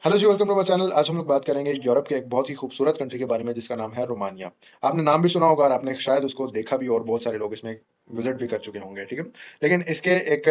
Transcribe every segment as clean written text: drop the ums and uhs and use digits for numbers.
Hello जी, welcome to my channel. आज हम लोग बात करेंगे यूरोप के एक बहुत ही खूबसूरत कंट्री के बारे में जिसका नाम है रोमानिया। आपने नाम भी सुना होगा और आपने शायद उसको देखा भी और बहुत सारे लोग इसमें विजिट भी कर चुके होंगे, ठीक है। लेकिन इसके एक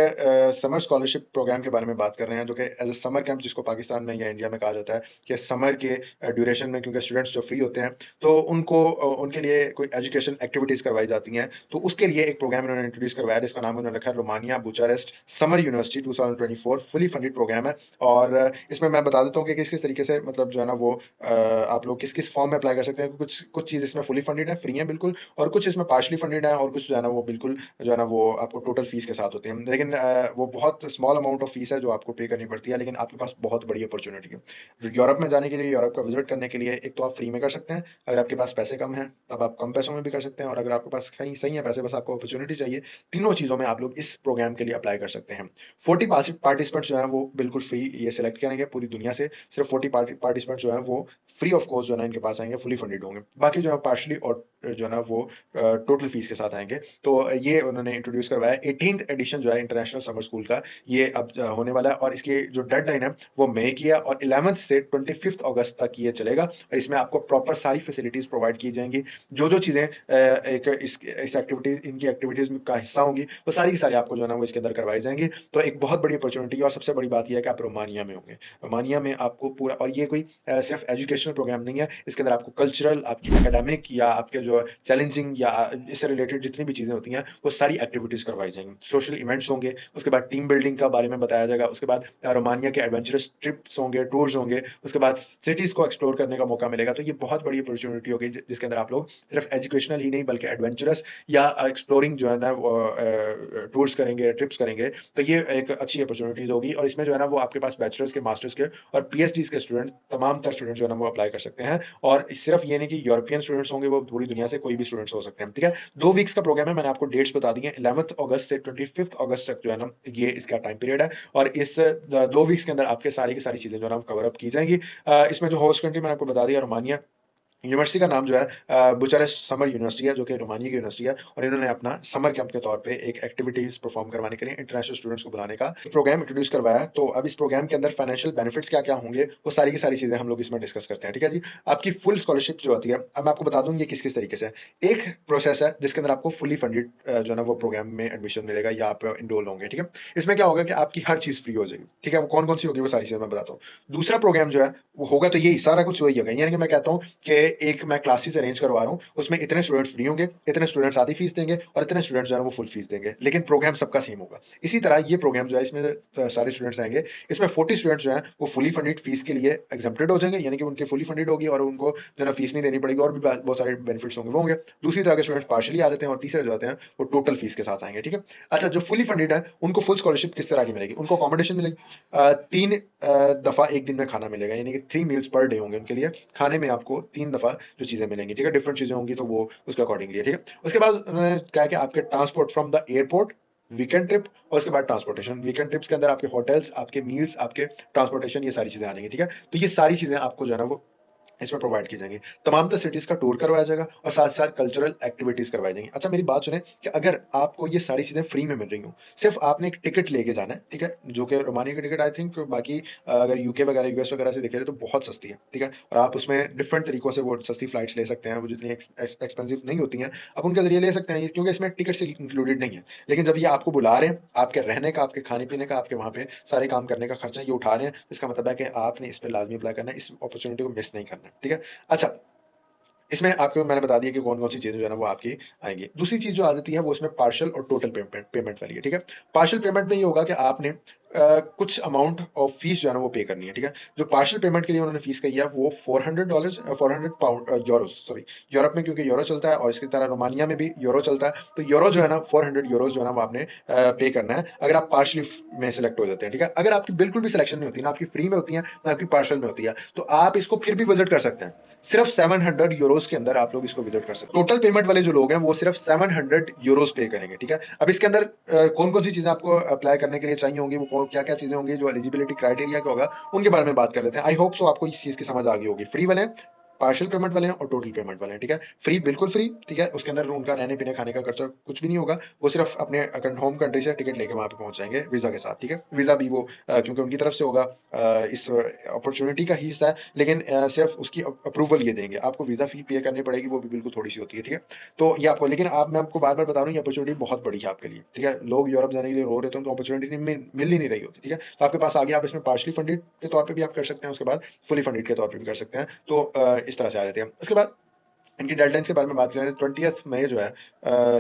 समर स्कॉलरशिप प्रोग्राम के बारे में बात कर रहे हैं जो कि एज ए समर कैंप, जिसको पाकिस्तान में या इंडिया में कहा जाता है कि समर के ड्यूरेशन में, क्योंकि स्टूडेंट्स जो फ्री होते हैं तो उनको उनके लिए कोई एजुकेशन एक्टिविटीज करवाई जाती हैं। तो उसके लिए एक प्रोग्राम इन्होंने इंट्रोड्यूस करवाया जिसका नाम उन्होंने रखा है Romania Bucharest summer university 2024। Fully funded program है। और इसमें मैं बता देता हूँ कि किस-किस तरीके से, मतलब जो है ना वो आप लोग किस-किस फॉर्म में अप्लाई कर सकते हैं। कुछ कुछ चीज़ इसमें फुली फंडेड है, फ्री है बिल्कुल, और कुछ इसमें पार्शियली फंडेड है, और कुछ जो है ना वो बिल्कुल जो है ना वो आपको टोटल फीस के साथ होती है। लेकिन वो बहुत स्मॉल अमाउंट ऑफ फीस है जो आपको पे करनी पड़ती है, लेकिन आपके पास बहुत बड़ी अपॉर्चुनिटी है। यूरोप में जाने के लिए, यूरोप का विजिट करने के लिए, एक तो आप फ्री में कर सकते हैं। अगर आपके पास पैसे कम हैं, तब आप कम पैसों में भी कर सकते हैं, और अगर आपके पास कहीं सही है पैसे, बस आपको अपॉर्चुनिटी चाहिए, तीनों चीज़ों में आप लोग इस प्रोग्राम के लिए अप्लाई कर सकते हैं। 40 पार्टिसिपेंट्स जो हैं वो बिल्कुल फ्री ये सिलेक्ट करेंगे पूरी दुनिया से। सिर्फ 40 पार्टिसिपेंट जो हैं वो फ्री ऑफ कॉस्ट जो है ना इनके पास आएंगे, फुली फंडेड होंगे। बाकी जो है पार्शली और जो है ना वो टोटल फीस के साथ आएंगे। तो ये उन्होंने इंट्रोड्यूस करवाया 18th एडिशन जो है इंटरनेशनल समर स्कूल का, ये अब होने वाला है। और इसकी जो डेडलाइन है वो मई की है, और 11th से 25th अगस्त तक ये चलेगा। और इसमें आपको प्रॉपर सारी फैसिलिटीज प्रोवाइड की जाएंगी। जो जो चीजें एक इस एक्टिविटीज, इनकी एक्टिविटीज का हिस्सा होंगी, वो सारी की सारी आपको जो है ना वो इसके अंदर करवाई जाएंगी। तो एक बहुत बड़ी अपॉर्चुनिटी है, और सबसे बड़ी बात यह है कि आप रोमानिया में होंगे। रोमानिया में आपको पूरा, और ये कोई सिर्फ एजुकेशनल प्रोग्राम नहीं है, इसके अंदर आपको कल्चरल, आपकी एकेडमिक, या आपके जो चैलेंजिंग या इससे रिलेटेड जितनी भी चीजें होती हैं वो सारी एक्टिविटीज करवाई जाएंगी। सोशल इवेंट्स होंगे, उसके बाद टीम बिल्डिंग का बारे में बताया जाएगा, उसके बाद रोमानिया के एडवेंचरस ट्रिप्स होंगे, टूर्स होंगे, उसके बाद सिटीज को एक्सप्लोर करने का मौका मिलेगा। तो ये बहुत बड़ी अपॉर्चुनिटी होगी जिसके अंदर आप लोग सिर्फ एजुकेशनल ही नहीं बल्कि एडवेंचरस या एक्सप्लोरिंग जो है ना टूर्स करेंगे, ट्रिप्स करेंगे। तो ये एक अच्छी अपॉर्चुनिटीज होगी। और इसमें जो है ना वो आपके पास बैचलर्स के, मास्टर्स के और पीएचडीज के स्टूडेंट, तमाम तर स्टूडेंट जो है ना वो अप्लाई कर सकते हैं। और सिर्फ ये नहीं कि यूरोपियन स्टूडेंट्स होंगे, वो पूरी दुनिया से कोई भी स्टूडेंट्स हो सकते हैं, ठीक है। 2 वीक्स का प्रोग्राम है, मैंने आपको डेट्स बता दी है। 11th अगस्त से 25th अगस्त तक जो है ना ये इसका टाइम पीरियड है। और इस 2 वीक्स के अंदर आपके सारी की सारी चीजें जो है ना कवर अप की जाएंगी। इसमें जो होस्ट कंट्री मैंने आपको बता दिया रोमानिया, यूनिवर्सिटी का नाम जो है बुचारेस्ट समर यूनिवर्सिटी है, जो कि रोमानिया की यूनिवर्सिटी है। और इन्होंने अपना समर कैंप के तौर पे एक एक्टिविटीज परफॉर्म करवाने के लिए इंटरनेशनल स्टूडेंट्स को बुलाने का प्रोग्राम इंट्रोड्यूस करवाया है। तो अब इस प्रोग्राम के अंदर फाइनेंशियल बेनिफिट्स क्या क्या होंगे, वो सारी की सारी चीजें हम लोग इसमें डिस्कस करते हैं, ठीक है जी। आपकी फुल स्कॉलरशिप जो होती है, अब मैं आपको बता दूं ये किस किस तरीके से। एक प्रोसेस है जिसके अंदर आपको फुली फंडेड जो है ना वो प्रोग्राम में एडमिशन मिलेगा, या आप इनरोल होंगे, ठीक है। इसमें क्या होगा कि आपकी हर चीज फ्री हो जाएगी, ठीक है। वो कौन कौन सी होगी वो सारी चीजें मैं बताता हूँ। दूसरा प्रोग्राम जो है वो होगा, तो यही सारा कुछ वही होगा, यानी कि मैं कहता हूँ कि एक मैं क्लासेस अरेंज करवा रहा हूँ, उसमें इतने स्टूडेंट्स फ्री होंगे, इतने स्टूडेंट्स आधी फीस देंगे, और इतने स्टूडेंट्स जो है वो फुल फीस देंगे, लेकिन प्रोग्राम सबका सेम होगा। इसी तरह ये प्रोग्राम जो है इसमें सारे स्टूडेंट्स आएंगे। इसमें 40 स्टूडेंट्स जो है वो फुली फंडेड फीस के लिए एग्जेम्प्टेड हो जाएंगे, यानी कि उनके फुली फंडेड होगी और उनको जो है फीस नहीं देनी पड़ेगी, और भी बहुत सारे बेनिफिट्स होंगे वो होंगे। दूसरी तरह के स्टूडेंट्स पार्शली आ जाते हैं, और तीसरे जो आते हैं वो टोटल फीस के साथ आएंगे, ठीक है। अच्छा, जो फुली फंडेड है उनको फुल स्कॉलरशिप किस तरह की मिलेगी, उनको अकोमोडेशन मिलेगी, 3 दफा एक दिन में खाना मिलेगा, यानी कि 3 मील्स पर डे होंगे उनके लिए। खाने में आपको 3 दफा जो चीजें मिलेंगी, ठीक है, डिफरेंट चीजें होंगी, तो वो उसके अकॉर्डिंगली है, ठीक है। उसके बाद उन्होंने कहा कि आपके transport from the airport, weekend trip, और उसके बाद ट्रांसपोर्टेशन। वीकेंड ट्रिप्स के अंदर आपके होटल्स, आपके मील्स, आपके ट्रांसपोर्टेशन, ये सारी चीजें आ जाएंगी, ठीक है। तो ये सारी चीजें आपको जो है ना वो इसमें प्रोवाइड की जाएंगी। तमाम तर सिटीज का टूर करवाया जाएगा, और साथ साथ कल्चरल एक्टिविटीज करवाई जाएंगी। अच्छा, मेरी बात सुने कि अगर आपको ये सारी चीजें फ्री में मिल रही हो, सिर्फ आपने एक टिकट लेके जाना है, ठीक है, जो कि रोमानिया की टिकट आई थिंक, बाकी अगर यूके वगैरह, यूएस वगैरह से देखे तो बहुत सस्ती है, ठीक है। और आप उसमें डिफरेंट तरीकों से वो सस्ती फ्लाइट्स ले सकते हैं, वो जितनी एक्सपेंसिव नहीं होती हैं, आप उनके जरिए ले सकते हैं, क्योंकि इसमें टिकट से इंक्लूडेड नहीं है। लेकिन जब ये आपको बुला रहे हैं, आपके रहने का, आपके खाने पीने का, आपके वहां पे सारे काम करने का खर्चा ये उठा रहे हैं, इसका मतलब है कि आपने इस पर लाजमी अप्लाई करना है, इस अपॉर्चुनिटी को मिस नहीं करना है, ठीक है। अच्छा, इसमें आपको मैंने बता दिया कि कौन-कौन सी चीज़ें जो है ना वो आपकी आएँगी। दूसरी चीज़ जो आ जाती है वो इसमें पार्शियल और टोटल पेमेंट पेमेंट वाली है, ठीक है। पार्शियल पेमेंट में ये होगा कि आपने कुछ अमाउंट ऑफ फीस जो है ना वो पे करनी है, ठीक है। जो पार्शियल पेमेंट के लिए उन्होंने फीस कही है वो $400, 400 पाउंड यूरोस, सॉरी। यूरोप में क्योंकि यूरो चलता है, और इसकी तरह रोमानिया में भी यूरो चलता है, तो यूरो जो है ना 400 यूरोस जो है ना वो आपने पे करना है, अगर आप पार्शियली में सिलेक्ट हो जाते हैं, ठीक है। अगर आपकी बिल्कुल भी सिलेक्शन नहीं होती, ना आपकी फ्री में होती है, ना आपकी पार्शियल में होती है, तो आप इसको फिर भी विजिट कर सकते हैं। सिर्फ 700 यूरोस के अंदर आप लोग इसको विजिट कर सकते हैं। टोटल पेमेंट वाले जो लोग हैं वो सिर्फ 700 यूरोस पे करेंगे, ठीक है। अब इसके अंदर कौन कौन सी चीजें आपको अप्लाई करने के लिए चाहिए होंगी, वो क्या क्या चीजें होंगी, जो एलिजिबिलिटी क्राइटेरिया क्या होगा, उनके बारे में बात कर लेते हैं। आई होप सो आपको इस चीज की समझ आ गई होगी। फ्री वाले पार्शियल पेमेंट वाले हैं और टोटल पेमेंट वाले हैं, ठीक है। फ्री, बिल्कुल फ्री, ठीक है। उसके अंदर उनका रहने पीने खाने का खर्चा कुछ भी नहीं होगा। वो सिर्फ अपने होम कंट्री से टिकट लेके वहां पे पहुंच जाएंगे वीजा के साथ, ठीक है। वीजा भी वो क्योंकि उनकी तरफ से होगा, इस अपॉर्चुनिटी का ही हिस्सा है, लेकिन सिर्फ उसकी अप्रूवल ये देंगे। आपको वीजा फी पे करनी पड़ेगी, वो भी बिल्कुल थोड़ी सी होती है, ठीक है। तो ये आपको, लेकिन आप, मैं आपको बार बार बता रहा हूँ, ये अपॉर्चुनिटी बहुत बड़ी है आपके लिए, ठीक है। लोग यूरोप जाने के लिए रो रहे थे, उनको अपॉर्चुनिटी मिल ही नहीं रही होती, ठीक है। तो आपके पास आगे आप इसमें पार्शली फंडेड के तौर पे भी आप कर सकते हैं, उसके बाद फुली फंडेड के तौर पे भी कर सकते हैं। तो इस तरह से आ रहे थे हम। उसके बाद इनकी डेडलाइंस के बारे में बात करें, 20th मई जो है,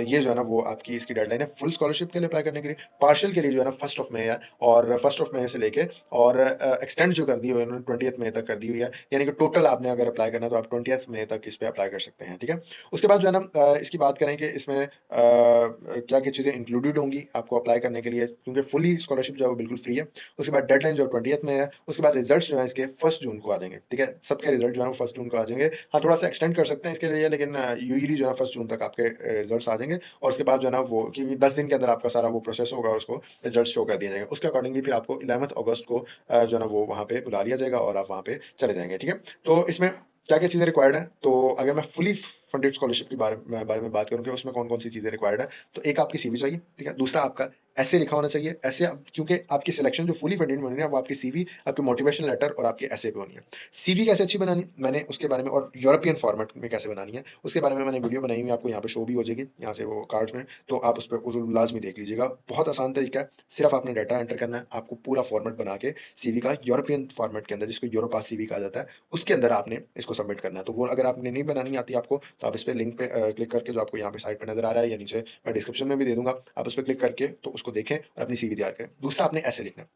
ये जो है ना, वो आपकी इसकी डेडलाइन है फुल स्कॉलरशिप के लिए अप्लाई करने के लिए। पार्शियल के लिए जो है ना 1 मई है, और 1 मई से लेके और एक्सटेंड जो कर दी हुई है उन्होंने 20th मई तक कर दी हुई है, यानी कि टोटल आपने अगर अप्लाई करना है तो आप 20th मई तक इस पे अप्लाई कर सकते हैं, ठीक है। उसके बाद जो है ना, इसकी बात करें कि इसमें क्या क्या चीजें इंक्लूडेड होंगी आपको अप्लाई करने के लिए, क्योंकि फुली स्कॉलरशिप जो है वो बिल्कुल फ्री है। उसके बाद डेडलाइन जो 20th में है, उसके बाद रिजल्ट जो है इसके 1 जून को आ जाएंगे, ठीक है। सबके रिजल्ट जो है वो 1 जून को आ जाएंगे। हाँ, थोड़ा सा एक्सटेंड कर सकते हैं इसके लिए, लेकिन यूजली जो है 1 जून तक आपके रिजल्ट्स आ जाएंगे। और उसके बाद जो है ना, वो कि 10 दिन के अंदर आपका सारा वो प्रोसेस होगा और उसको रिजल्ट शो कर दिया जाएगा। उसके अकॉर्डिंगली फिर आपको 11 अगस्त को जो है ना वो वहाँ पे बुला लिया जाएगा और आप वहाँ पे चले जाएंगे, ठीक है। तो इसमें क्या क्या चीजें रिक्वायर्ड है, तो अगर मैं फुली फंडेड स्कॉलरशिप के बारे में बात करूँ कि उसमें कौन कौन सी चीजें रिक्वायर्ड है, तो एक आपकी सीवी चाहिए, ठीक है। दूसरा आपका ऐसे लिखा होना चाहिए, ऐसे क्योंकि आपकी सिलेक्शन जो फुली फंडेड में होनी है वो आपकी सीवी, आपके मोटिवेशनल लेटर और आपके ऐसे पे होनी है। सीवी कैसे अच्छी बनानी, मैंने उसके बारे में, और यूरोपियन फॉर्मेट में कैसे बनानी है उसके बारे में मैंने वीडियो बनाई हुई है, आपको यहाँ पे शो भी हो जाएगी, यहाँ से वो कार्ड्स में, तो आप उस पर लाजमी देख लीजिएगा। बहुत आसान तरीका है, सिर्फ आपने डाटा एंटर करना है, आपको पूरा फॉर्मेट बना के सीवी का यूरोपियन फॉर्मेट के अंदर, जिसको यूरोपास सीवी कहा जाता है, उसके अंदर आपने इसको सबमिट करना है। तो वो अगर आपने नहीं बनानी आती आपको, तो आप इस पे लिंक पे क्लिक करके, जो आपको यहाँ पे साइड पे नजर आ रहा है या नीचे मैं डिस्क्रिप्शन में भी दे दूंगा, आप उस पर क्लिक करके तो उसको देखें और अपनी सीवी तैयार करें। दूसरा, आपने ऐसे लिखना है।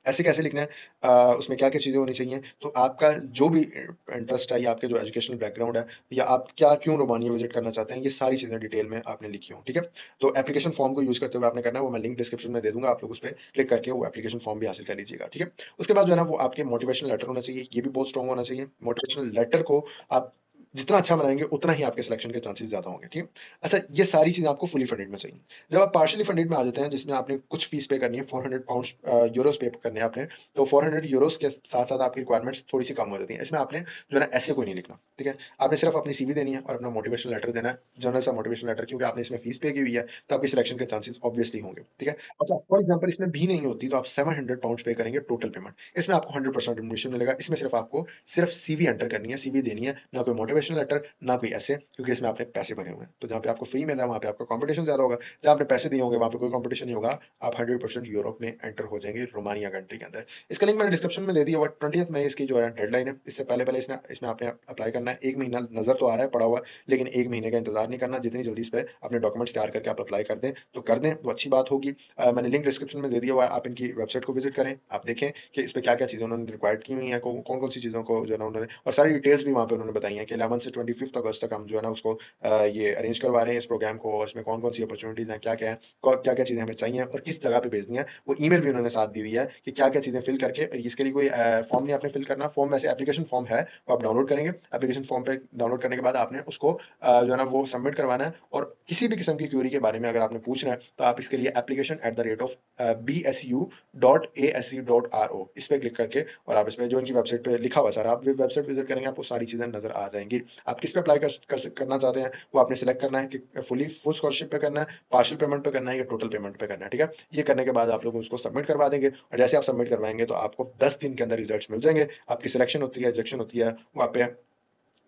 ऐसे कैसे लिखना है, उसमें क्या क्या चीजें होनी चाहिए, तो आपका जो भी इंटरेस्ट है या आपके जो एजुकेशनल बैकग्राउंड है, या आप क्या क्यों रोमानिया विजिट करना चाहते हैं, ये सारी चीजें डिटेल में आपने लिखी हो, ठीक है। तो एप्लीकेशन फॉर्म को यूज करते हुए आपने करना है, वो मैं लिंक डिस्क्रिप्शन में दे दूंगा, आप लोग उस पर क्लिक करके वो एप्लीकेशन फॉर्म भी हासिल कर लीजिएगा, ठीक है। उसके बाद जो है ना, वो आपके मोटिवेशनल लेटर होना चाहिए, ये भी बहुत स्ट्रॉन्ग होना चाहिए। मोटिवेशनल लेटर को आप जितना अच्छा बनाएंगे उतना ही आपके सिलेक्शन के चांसेस ज्यादा होंगे, ठीक है। अच्छा, ये सारी चीजें आपको फुली फंडेड में चाहिए। जब आप पार्शियली फंडेड में आ जाते हैं, जिसमें आपने कुछ फीस पे करनी है, 400 यूरोस पे करने हैं आपने, तो 400 यूरोस के साथ साथ आपकी रिक्वायरमेंट्स थोड़ी सी कम हो जाती है। इसमें आपने जो है ना ऐसे कोई नहीं लिखना, ठीक है। आपने सिर्फ अपनी सीवी देनी है और अपना मोटिवेशनल लेटर देना है, जनरल सा मोटिवेशनल लेटर, क्योंकि आपने इसमें फीस पे की हुई है, तो आपकी सिलेक्शन के चांसेस ऑब्वियसली होंगे, ठीक है। अच्छा, फॉर एग्जाम्पल इसमें भी नहीं होती तो आप 700 पाउंड पे करेंगे टोटल पेमेंट, इसमें आपको 100% एडमिशन मिलेगा। इसमें सिर्फ आपको सिर्फ सीवी एंटर करनी है, सीवी देनी है, ना कोई मोटिवेशनल लेटर, ना कोई ऐसे, क्योंकि इसमें आपने पैसे भरे हुए हैं। तो जहाँ पे आपको फ्री मिल रहा है वहाँ पे आपका कॉम्पिटिशन ज्यादा होगा, जहाँ आपने पैसे दिए होंगे वहाँ पे कोई कॉम्पिटिशन नहीं होगा। आप 100% यूरोप में एंटर हो जाएंगे, रोमानिया कंट्री के अंदर। इसका लिंक मैंने डिस्क्रिप्शन में दे दिया हुआ। 20th मई इसकी जो है डेडलाइन है, इससे पहले पहले इसमें आपने अप्लाई करना है। 1 महीना नजर तो आ रहा है पड़ा हुआ, लेकिन 1 महीने का इंतजार नहीं करना। जितनी जल्दी इस पे अपने डॉक्यूमेंट्स तैयार करके आप अप्लाई कर दें तो कर दें, तो अच्छी बात होगी। मैंने लिंक डिस्क्रिप्शन में दे दिया हुआ है, आप इनकी वेबसाइट को विजिट करें, आप देखें कि इस पे क्या क्या चीजें उन्होंने रिक्वायर्ड की हुई है, कौन कौन सी चीजों को जो है ना उन्होंने, और सारी डिटेल्स भी वहाँ पे उन्होंने बताई है कि 11 से 25 अगस्त तक हम जो है ना उसको ये अरेंज करवा रहे हैं इस प्रोग्राम को, और इसमें कौन कौन सी अपॉर्चुनिटीज हैं, क्या क्या है, क्या क्या चीजें हमें चाहिए और किस जगह पे भेजनी है। वो ईमेल भी उन्होंने साथ दी हुई है कि क्या क्या चीजें फिल करके, और इसके लिए कोई फॉर्म नहीं आपने फिल करना। फॉर्म वैसे एप्लीकेशन फॉर्म है, वो आप डाउनलोड करेंगे। एप्लीकेशन फॉर्म पे डाउनलोड करने के बाद आपने उसको जो है ना वो सबमिट करवाना है। और किसी भी किस्म की क्वेरी के बारे में अगर आपने पूछना है तो आप इसके लिए application@BSU.ASC.RO इस पे क्लिक करके, और आप इसमें जो इनकी वेबसाइट पे लिखा हुआ है सर, आप वेबसाइट विजिट करेंगे आपको सारी चीजें नजर आ जाएंगी। आप किस पे अप्लाई करना चाहते हैं वो आपने सिलेक्ट करना है कि फुल स्कॉलरशिप पे करना है, पार्शियल पेमेंट पे करना है या टोटल पेमेंट पे करना है, ठीक है। ये करने के बाद आप लोग उसको सबमिट करवा देंगे, और जैसे आप सबमिट करवाएंगे तो आपको 10 दिन के अंदर रिजल्ट्स मिल जाएंगे। आपकी सिलेक्शन होती है, रिजेक्शन होती है, वहाँ पे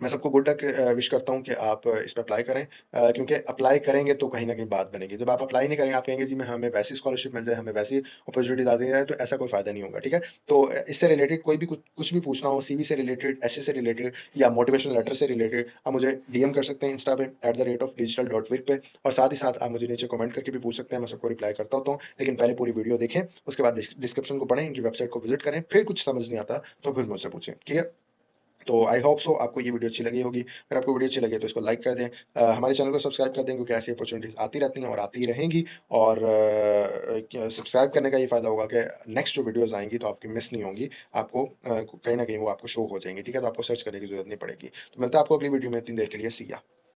मैं सबको गुड लक विश करता हूँ कि आप इस पे अप्लाई करें, क्योंकि अप्लाई करेंगे तो कहीं ना कहीं बात बनेगी। जब आप अप्लाई नहीं करेंगे, आप कहेंगे जी मैं, हमें वैसी स्कॉलरशिप मिल जाए, हमें वैसी अपॉर्चुनिटीज आती रहे, तो ऐसा कोई फायदा नहीं होगा, ठीक है। तो इससे रिलेटेड कोई भी कुछ भी पूछना हो, सीवी से रिलेटेड, एसए से रिलेटेड या मोटिवेशनल लेटर से रिलेटेड, आप मुझे डीएम कर सकते हैं इंस्टा पे @digital.vic पे, और साथ ही साथ आप मुझे नीचे कमेंट करके भी पूछ सकते हैं, मैं सबको रिप्लाई करता होता हूँ। लेकिन पहले पूरी वीडियो देखें, उसके बाद डिस्क्रिप्शन को पढ़ें, इनकी वेबसाइट को विजिट करें, फिर कुछ समझ नहीं आता तो फिर मुझसे पूछें, ठीक है। तो आई होप सो आपको ये वीडियो अच्छी लगी होगी। अगर आपको वीडियो अच्छी लगी तो इसको लाइक कर दें, हमारे चैनल को सब्सक्राइब कर दें, क्योंकि ऐसी अपॉर्चुनिटीज आती रहती हैं और आती ही रहेंगी। और सब्सक्राइब करने का ये फायदा होगा कि नेक्स्ट जो वीडियोस आएंगी तो आपकी मिस नहीं होंगी, आपको कहीं ना कहीं वो आपको शो हो जाएंगी, ठीक है। तो आपको सर्च करने की जरूरत नहीं पड़ेगी। तो मिलता है आपको अगली वीडियो में, इतनी देर के लिए सी या।